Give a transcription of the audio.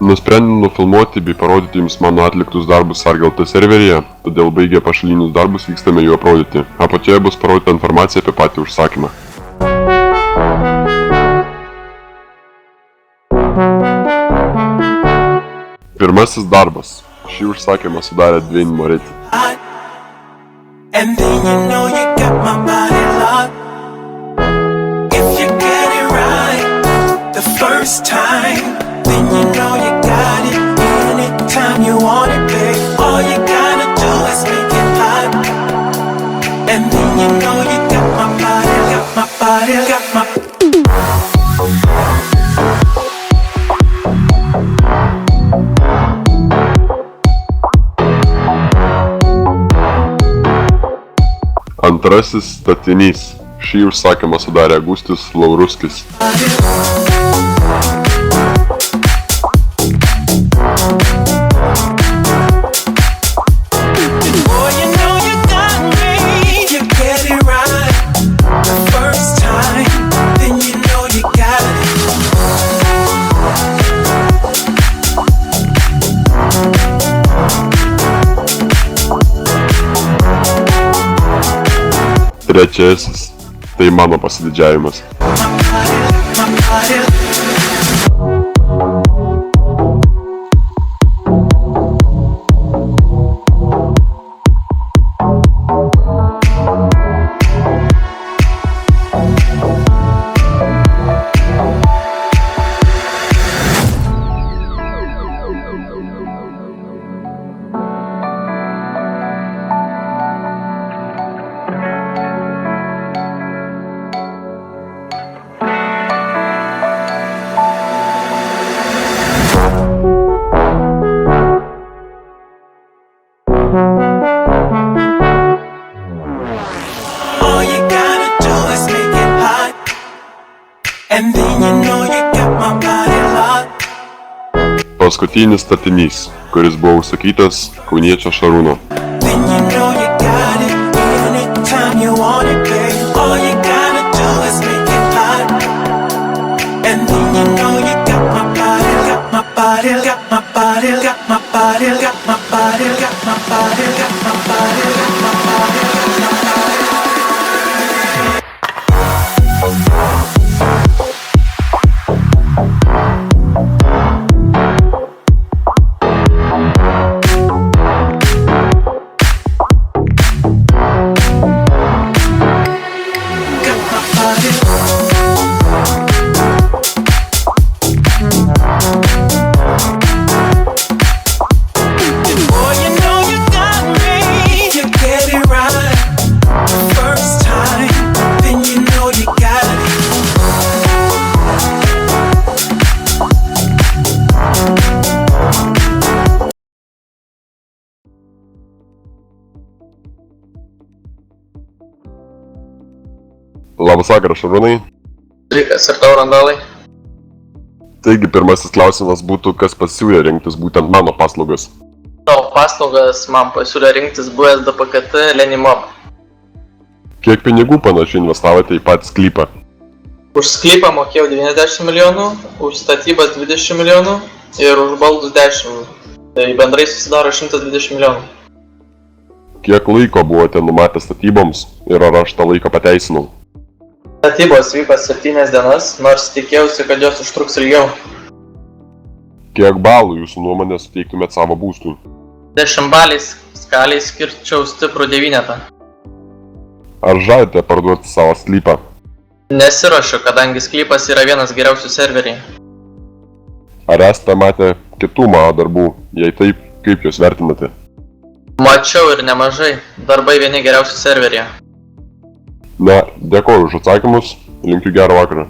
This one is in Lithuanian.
Nusprendė nufilmuoti bei parodyti jums mano atliktus darbus Sargelto serveryje, todėl baigę pašalinius darbus vykstame jų aprodyti. Apačioje bus parodyta informacija apie patį užsakymą. Pirmasis darbas. Šį užsakymą sudarė Dwayne Moretti. Then you know you got it. Anytime you want it, babe. All you gotta do is make it hot. And then you know you got my body, got my body, got my. Antrasis statinys. Šį užsakymą sudarė Agustis Lauruskis. Trečiasis. Tai mano pasididžiavimas. Paskutinis statinys, kuris buvo užsakytas kauniečio Šarūno. Labas vakaras, Šarūnai. Sveikas, ir tau, Randalai. Taigi, pirmasis klausimas būtų, kas pasiūlė rinktis būtent mano paslaugas. Tavo paslaugas man pasiūlė rinktis buvęs DPKT Lenimob. Kiek pinigų panašiai investavote į patį sklypą? Už sklypą mokėjau 90 milijonų, už statybas 20 milijonų ir už baldus 10. Tai bendrai susidaro 120 milijonų. Kiek laiko buvote numatę statyboms ir ar aš tą laiką pateisinau? Statybos vyko 7 dienas, nors tikėjausi, kad jos užtruks ilgiau. Kiek balų jūsų nuomonė suteiktumėt savo būstui? 10 baliais skaliai skirčiau stiprų 9. Ar žadate parduoti savo sklypą? Nesiruošiu, kadangi sklypas yra vienas geriausių serveriai. Ar esate matę kitų mano darbų? Jei taip, kaip jūs vertinate? Mačiau ir nemažai. Darbai vieni geriausių serveryje. Na, dėkoju už atsakymus. Linkiu gerą vakarą.